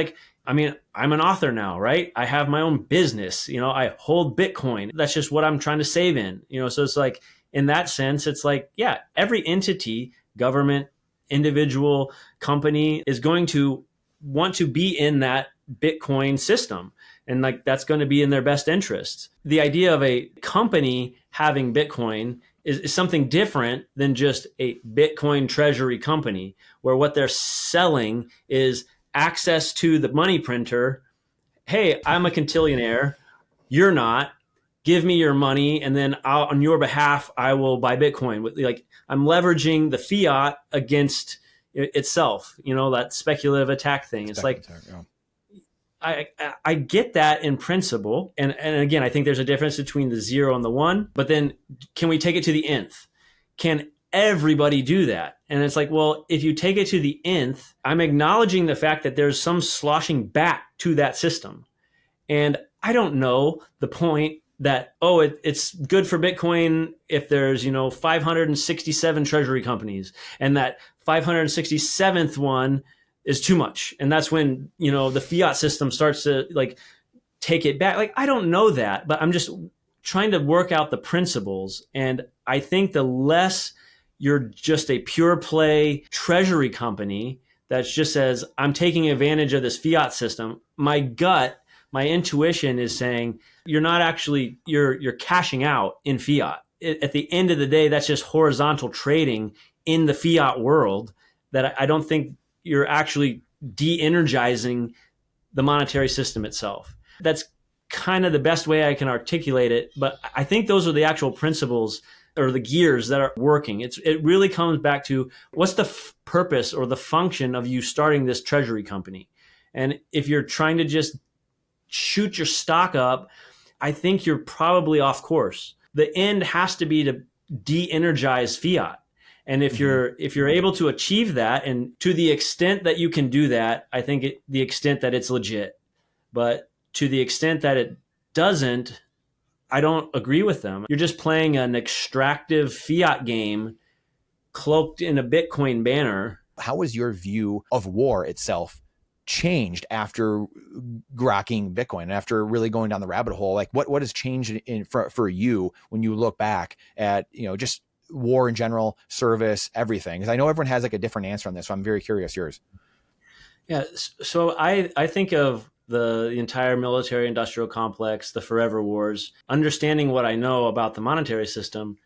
Speaker 1: I'm an author now, right? I have my own business, I hold Bitcoin. That's just what I'm trying to save in, so it's like, in that sense, it's like, yeah, every entity, government, individual, company is going to want to be in that Bitcoin system. And like, that's going to be in their best interest. The idea of a company having Bitcoin is something different than just a Bitcoin treasury company, where what they're selling is access to the money printer. Hey, I'm a quintillionaire. You're not. Give me your money, and then on your behalf, I will buy Bitcoin. Like, I'm leveraging the fiat against itself. That speculative attack thing. It's like, I get that in principle, and again, I think there's a difference between the 0 and the 1. But then, can we take it to the nth? Can everybody do that? And it's like, well, if you take it to the nth, I'm acknowledging the fact that there's some sloshing back to that system, and I don't know the point that, it's good for Bitcoin if there's 567 treasury companies, and that 567th one is too much, and that's when the fiat system starts to like take it back. Like, I don't know that, but I'm just trying to work out the principles. And I think the less you're just a pure play treasury company that just says, I'm taking advantage of this fiat system, my intuition is saying you're not actually, you're cashing out in fiat. At the end of the day, that's just horizontal trading in the fiat world, that I don't think you're actually de-energizing the monetary system itself. That's kind of the best way I can articulate it. But I think those are the actual principles or the gears that are working. It really comes back to, what's the purpose or the function of you starting this treasury company? And if you're trying to just shoot your stock up, I think you're probably off course. The end has to be to de-energize fiat. And if you're able to achieve that, and to the extent that you can do that, I think the extent that it's legit. But to the extent that it doesn't, I don't agree with them. You're just playing an extractive fiat game cloaked in a Bitcoin banner.
Speaker 2: How has your view of war itself changed after grokking Bitcoin, after really going down the rabbit hole? Like, what has changed for you when you look back at, just war in general, service, everything? Because I know everyone has like a different answer on this, so I'm very curious yours.
Speaker 1: Yeah. So I think of the entire military industrial complex, the forever wars, understanding what I know about the monetary system.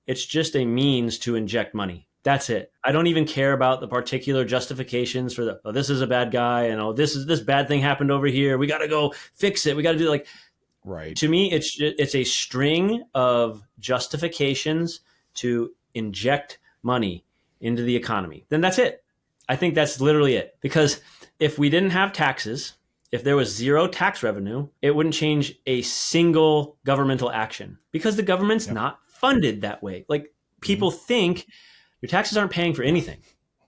Speaker 1: It's just a means to inject money. That's it. I don't even care about the particular justifications for this is a bad guy, and this bad thing happened over here. We got to go fix it. We got to do
Speaker 2: right.
Speaker 1: To me, it's a string of justifications to inject money into the economy. Then that's it. I think that's literally it. Because if we didn't have taxes, if there was zero tax revenue, it wouldn't change a single governmental action, because the government's not funded that way. Like, people think your taxes aren't paying for anything.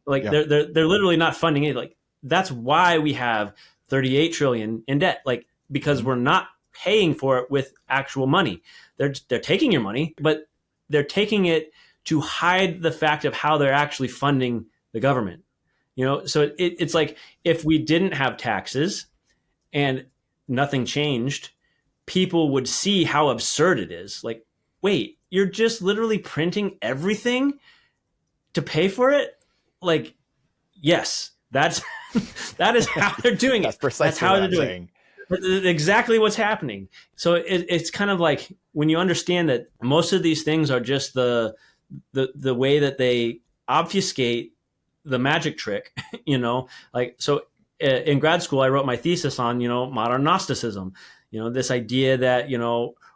Speaker 1: Like, they're literally not funding it. Like, that's why we have 38 trillion in debt. Like, because we're not paying for it with actual money. They're taking your money, but they're taking it to hide the fact of how they're actually funding the government. So it's like, if we didn't have taxes and nothing changed, people would see how absurd it is. Like, wait, you're just literally printing everything to pay for it? Like, yes, that is how they're doing it.
Speaker 2: That's precisely
Speaker 1: that's how
Speaker 2: what
Speaker 1: they're
Speaker 2: I'm
Speaker 1: doing
Speaker 2: saying.
Speaker 1: it. Exactly what's happening. So it's kind of like, when you understand that most of these things are just the way that they obfuscate the magic trick, like, so in grad school, I wrote my thesis on, modern Gnosticism, this idea that,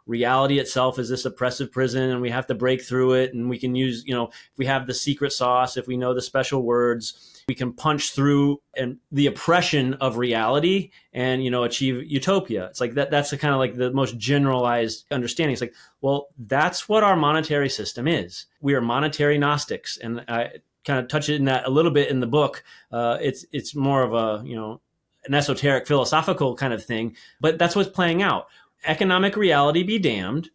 Speaker 1: reality itself is this oppressive prison and we have to break through it. And we can use, if we have the secret sauce, if we know the special words, we can punch through and the oppression of reality and, achieve utopia. It's like that's the kind of like the most generalized understanding. It's like, well, that's what our monetary system is. We are monetary Gnostics. And I kind of touch it in that a little bit in the book. It's more of a, an esoteric philosophical kind of thing, but that's what's playing out. Economic reality be damned.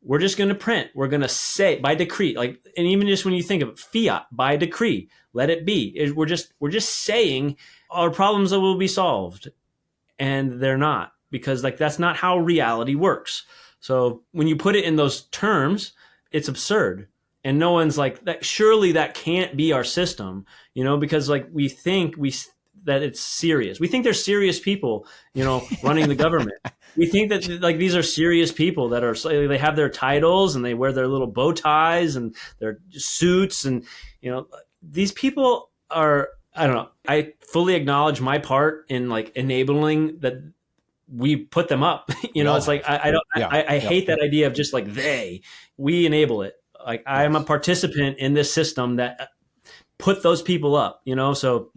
Speaker 1: We're just going to print. We're going to say by decree, and even just when you think of it, fiat by decree, let it be. We're just saying our problems will be solved, and they're not, because that's not how reality works. So when you put it in those terms, it's absurd. And no one's like that. Surely that can't be our system, because we think that it's serious. We think they're serious people, running the government. We think that these are serious people that are, they have their titles and they wear their little bow ties and their suits. And, these people are, I don't know. I fully acknowledge my part in enabling that we put them up. It's like, I hate that idea of just we enable it. I am a participant in this system that put those people up, so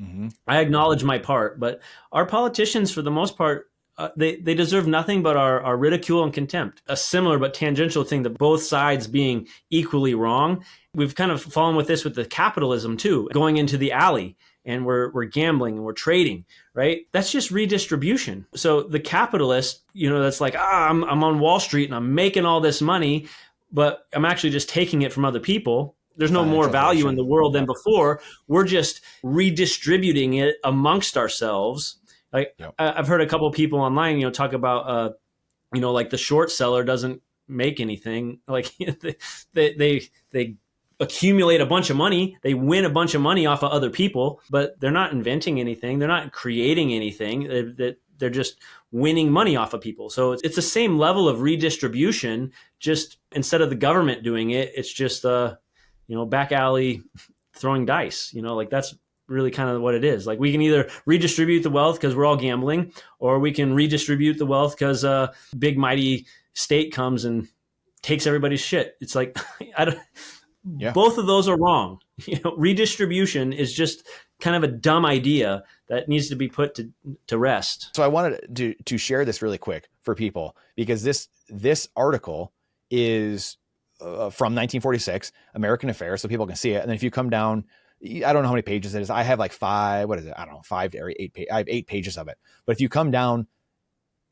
Speaker 1: I acknowledge my part, but our politicians, for the most part, they deserve nothing but our ridicule and contempt. A similar but tangential thing to both sides being equally wrong. We've kind of fallen with this with the capitalism too, going into the alley and we're gambling and we're trading, right? That's just redistribution. So the capitalist, that's like, I'm on Wall Street and I'm making all this money, but I'm actually just taking it from other people. There's no more value in the world than before. We're just redistributing it amongst ourselves. I've heard a couple of people online, talk about, the short seller doesn't make anything. They accumulate a bunch of money. They win a bunch of money off of other people, but they're not inventing anything. They're not creating anything. They're just winning money off of people. So it's the same level of redistribution. Just instead of the government doing it, it's just back alley throwing dice, that's really kind of what it is. We can either redistribute the wealth because we're all gambling, or we can redistribute the wealth because big mighty state comes and takes everybody's shit. It's like, both of those are wrong. Redistribution is just kind of a dumb idea that needs to be put to rest.
Speaker 2: So I wanted to share this really quick for people, because this article is from 1946, American Affairs, so people can see it. And then if you come down, I don't know how many pages it is. I have 5 or 8 I have 8 pages of it. But if you come down,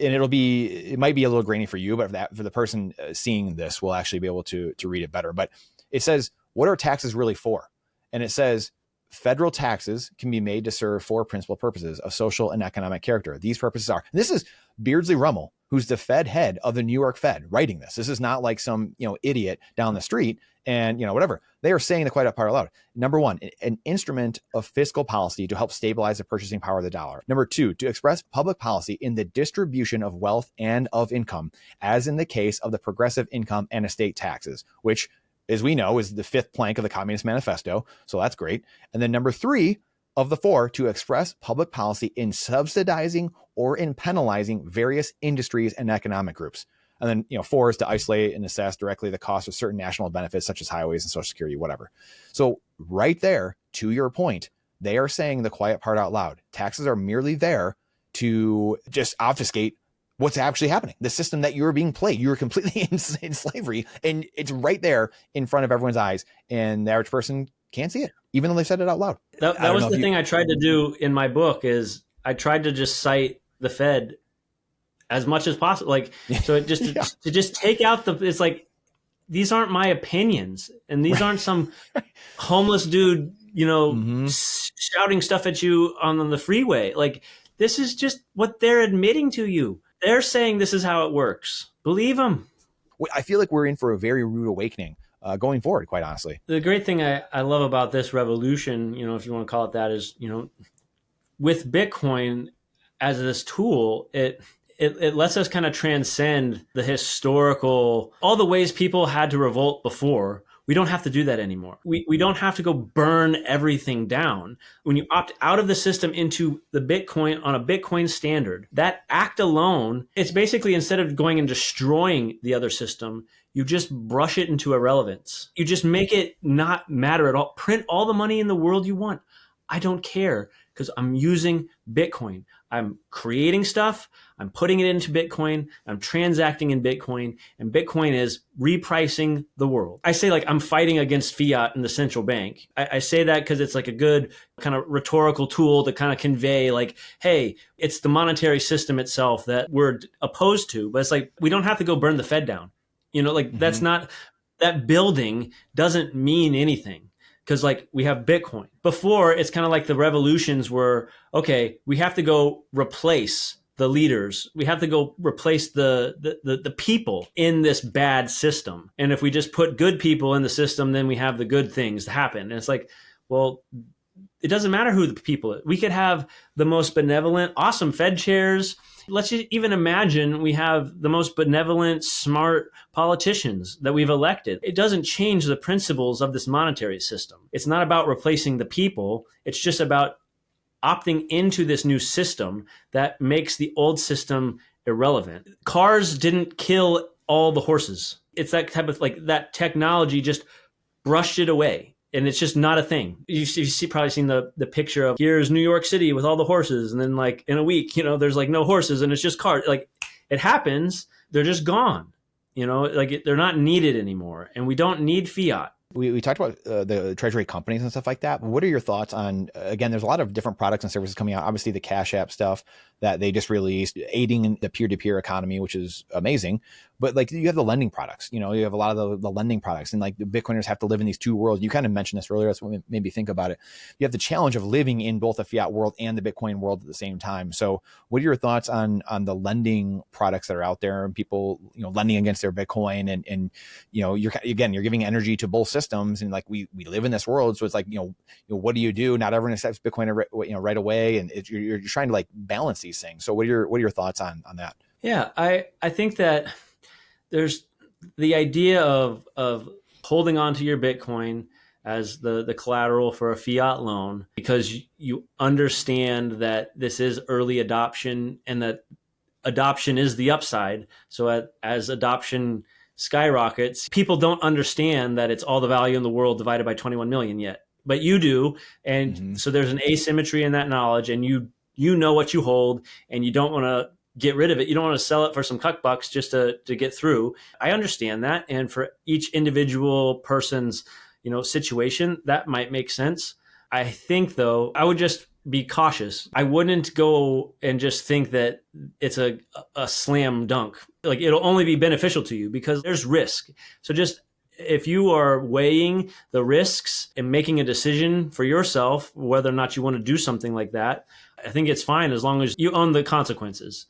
Speaker 2: and it might be a little grainy for you, but for the person seeing this, will actually be able to read it better. But it says, what are taxes really for? And it says, federal taxes can be made to serve 4 principal purposes of social and economic character. These purposes are, this is Beardsley Rummel, who's the Fed head of the New York Fed, writing this. This is not like some, idiot down the street and, whatever. They are saying the quiet part aloud. Number 1, an instrument of fiscal policy to help stabilize the purchasing power of the dollar. Number 2, to express public policy in the distribution of wealth and of income, as in the case of the progressive income and estate taxes, which, as we know, is the 5th plank of the Communist Manifesto. So that's great. And then number 3 of the 4, to express public policy in subsidizing or in penalizing various industries and economic groups. And then, 4 is to isolate and assess directly the cost of certain national benefits, such as highways and Social Security, whatever. So right there, to your point, they are saying the quiet part out loud. Taxes are merely there to just obfuscate what's actually happening. The system that you're being played, you're completely in slavery, and it's right there in front of everyone's eyes, and the average person can't see it, even though they said it out loud.
Speaker 1: That was the thing I tried to do in my book, is I tried to just cite the Fed as much as possible. So it just to just take out it's like, these aren't my opinions, and these aren't some homeless dude, shouting stuff at you on the freeway. This is just what they're admitting to you. They're saying this is how it works. Believe them.
Speaker 2: I feel like we're in for a very rude awakening going forward, quite honestly.
Speaker 1: The great thing I love about this revolution, if you want to call it that, is, with Bitcoin as this tool, it lets us kind of transcend the historical, all the ways people had to revolt before. We don't have to do that anymore. We don't have to go burn everything down. When you opt out of the system into the Bitcoin on a Bitcoin standard, that act alone, it's basically instead of going and destroying the other system, you just brush it into irrelevance. You just make it not matter at all. Print all the money in the world you want. I don't care because I'm using Bitcoin. I'm creating stuff. I'm putting it into Bitcoin. I'm transacting in Bitcoin, and Bitcoin is repricing the world. I say like I'm fighting against fiat and the central bank. I say that because it's like a good kind of rhetorical tool to kind of convey like, hey, it's the monetary system itself that we're opposed to. But it's like, we don't have to go burn the Fed down. That's not, that building doesn't mean anything. Because like we have Bitcoin. Before, it's kind of like the revolutions were, okay, we have to go replace the leaders. We have to go replace the people in this bad system. And if we just put good people in the system, then we have the good things happen. And it's like, well, it doesn't matter who the people are. We could have the most benevolent, awesome Fed chairs. Let's just even imagine we have the most benevolent, smart politicians that we've elected. It doesn't change the principles of this monetary system. It's not about replacing the people. It's just about opting into this new system that makes the old system irrelevant. Cars didn't kill all the horses. It's that type of like that technology just brushed it away. And it's just not a thing. Probably seen the picture of here's New York City with all the horses. And then like in a week, there's like no horses and it's just cars. Like it happens. They're just gone, they're not needed anymore. And we don't need fiat.
Speaker 2: We talked about the treasury companies and stuff like that. But what are your thoughts on, again, there's a lot of different products and services coming out. Obviously, the Cash App stuff that they just released, aiding in the peer-to-peer economy, which is amazing. But like you have the lending products, you have a lot of the lending products, and like the Bitcoiners have to live in these two worlds. You kind of mentioned this earlier. That's what made me think about it. You have the challenge of living in both the fiat world and the Bitcoin world at the same time. So what are your thoughts on the lending products that are out there and people, lending against their Bitcoin and you're giving energy to both systems, and like we live in this world. So it's like, what do you do? Not everyone accepts Bitcoin, right away. And you're trying to like balance these things. So what are your thoughts on that?
Speaker 1: Yeah, I think that there's the idea of holding on to your Bitcoin as the collateral for a fiat loan, because you understand that this is early adoption and that adoption is the upside. So as adoption skyrockets, people don't understand that it's all the value in the world divided by 21 million yet, but you do. And so there's an asymmetry in that knowledge, and you know what you hold, and you don't want to get rid of it. You don't want to sell it for some cuck bucks just to get through. I understand that. And for each individual person's, situation, that might make sense. I think though, I would just be cautious. I wouldn't go and just think that it's a slam dunk. Like it'll only be beneficial to you because there's risk. So just if you are weighing the risks and making a decision for yourself, whether or not you want to do something like that, I think it's fine as long as you own the consequences.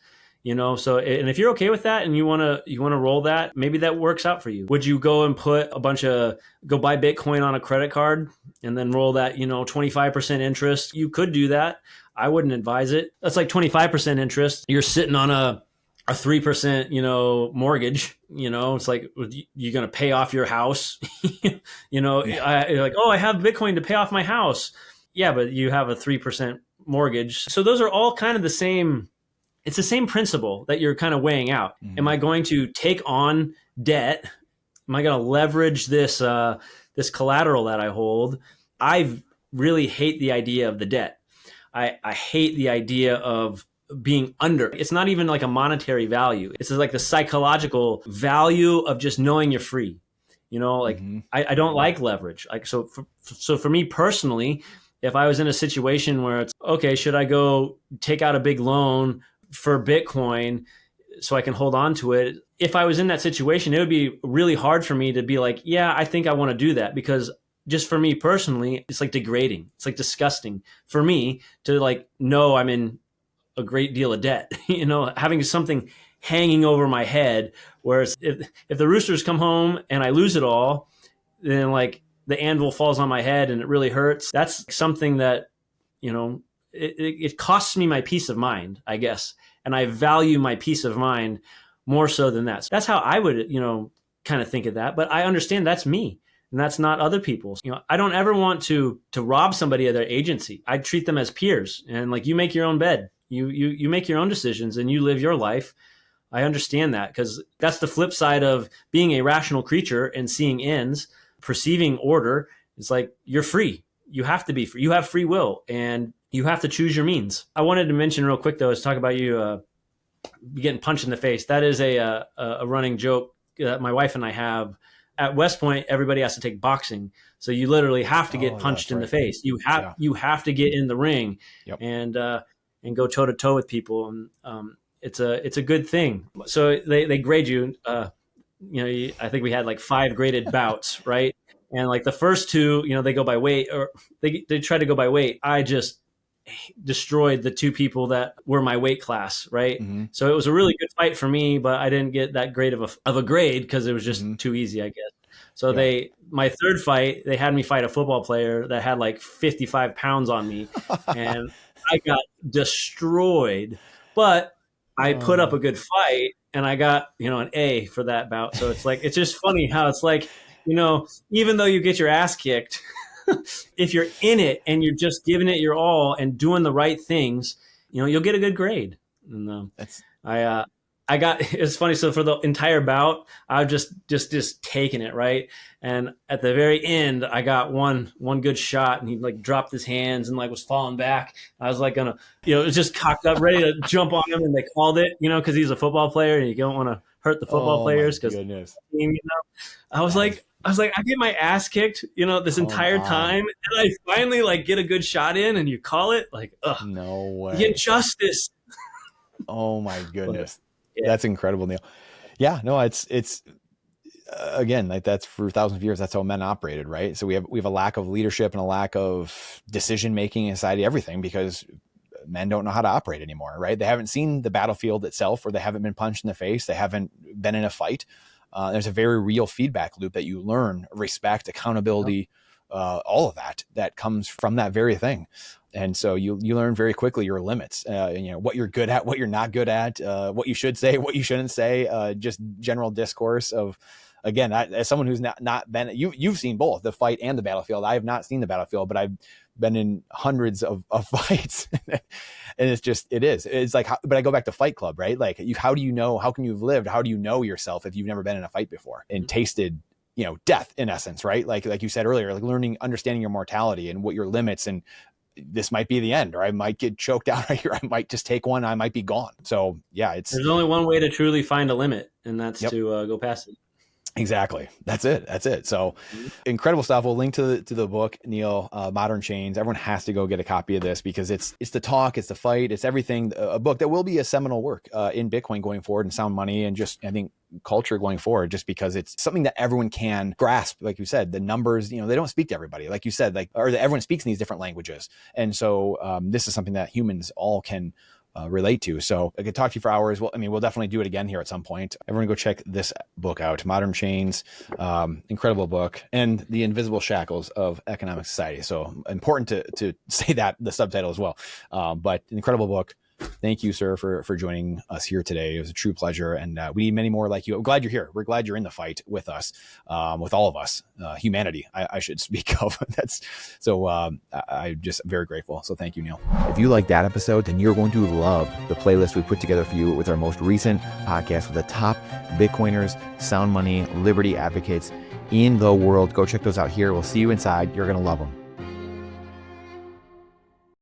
Speaker 1: So, and if you're okay with that and you want to roll that, maybe that works out for you. Would you go and go buy Bitcoin on a credit card and then roll that, 25% interest? You could do that. I wouldn't advise it. That's like 25% interest. You're sitting on a 3%, mortgage, it's like, you're going to pay off your house, you're like, oh, I have Bitcoin to pay off my house. Yeah, but you have a 3% mortgage. So those are all kind of the same. It's the same principle that you're kind of weighing out. Am I going to take on debt? Am I going to leverage this collateral that I hold? I really hate the idea of the debt. I hate the idea of being under. It's not even like a monetary value. It's like the psychological value of just knowing you're free. I don't like leverage. So for me personally, if I was in a situation where it's okay, should I go take out a big loan for Bitcoin so I can hold on to it? If I was in that situation, it would be really hard for me to be like, yeah, I think I want to do that, because just for me personally, it's like degrading. It's like disgusting for me to like know I'm in a great deal of debt, having something hanging over my head. Whereas if the roosters come home and I lose it all, then like the anvil falls on my head and it really hurts. That's something that, it costs me my peace of mind, I guess. And I value my peace of mind more so than that. So that's how I would, kind of think of that. But I understand that's me. and that's not other people's. I don't ever want to rob somebody of their agency. I treat them as peers, and like, you make your own bed, you make your own decisions, and you live your life. I understand that, because that's the flip side of being a rational creature and seeing ends, perceiving order. It's like, you're free. You have to be free. You have free will, and you have to choose your means. I wanted to mention real quick, though, is talk about you getting punched in the face. That is a running joke that my wife and I have. At West Point, everybody has to take boxing, so you literally have to get punched in the face. You have to get in the ring, and go toe to toe with people, and it's a good thing. So they grade you. I think we had like 5 graded bouts, right? And like the first 2, they go by weight, or they try to go by weight. I just destroyed the 2 people that were my weight class, right? Mm-hmm. So it was a really good fight for me, but I didn't get that great of a grade because it was just too easy, I guess. So my third fight, they had me fight a football player that had like 55 pounds on me, and I got destroyed. But I put up a good fight, and I got an A for that bout. So it's like, it's just funny how it's like, even though you get your ass kicked, if you're in it and you're just giving it your all and doing the right things, you'll get a good grade. And I got, it's funny. So for the entire bout, I was just taking it, right? And at the very end, I got one good shot, and he like dropped his hands and like was falling back. I was like gonna, it was just cocked up, ready to jump on him, and they called it, because he's a football player and you don't want to hurt the football players, because I was like, I get my ass kicked, this entire time, and I finally like get a good shot in, and you call it, like, ugh,
Speaker 2: no way,
Speaker 1: the injustice.
Speaker 2: Oh my goodness. That's incredible, Neal. Yeah, no, it's again, like, that's for thousands of years, that's how men operated, right? So we have a lack of leadership and a lack of decision making in society, everything, because men don't know how to operate anymore, right? They haven't seen the battlefield itself, or they haven't been punched in the face, they haven't been in a fight. There's a very real feedback loop that you learn: respect, accountability, all of that comes from that very thing. And so you learn very quickly your limits, what you're good at, what you're not good at, what you should say, what you shouldn't say, just general discourse of, again, as someone who's not been, you've seen both the fight and the battlefield. I have not seen the battlefield, but I've been in hundreds of fights, and it's like, but I go back to Fight Club, right? Like, how can you have lived? How do you know yourself if you've never been in a fight before and tasted, death in essence, right? Like you said earlier, like understanding your mortality and what your limits, and this might be the end, or I might get choked out right here. I might just take one. I might be gone. So yeah, there's
Speaker 1: only one way to truly find a limit, and that's to go past it.
Speaker 2: Exactly. That's it. So incredible stuff. We'll link to the book, Neal, Modern Chains. Everyone has to go get a copy of this, because it's the talk, it's the fight, it's everything. A book that will be a seminal work in Bitcoin going forward, and sound money, and just, I think, culture going forward, just because it's something that everyone can grasp. Like you said, the numbers, they don't speak to everybody, like you said, everyone speaks in these different languages. And so this is something that humans all can relate to. So I could talk to you for hours. Well, we'll definitely do it again here at some point. Everyone go check this book out, Modern Chains, incredible book, and The Invisible Shackles of Economic Society. So important to say that, the subtitle as well. But incredible book. Thank you, sir, for joining us here today. It was a true pleasure, and we need many more like you. I'm glad you're here. We're glad you're in the fight with us, with all of us, humanity, I should speak of. I'm just very grateful. So thank you, Neal. If you like that episode, then you're going to love the playlist we put together for you with our most recent podcast with the top Bitcoiners, sound money, liberty advocates in the world. Go check those out here. We'll see you inside. You're going to love them.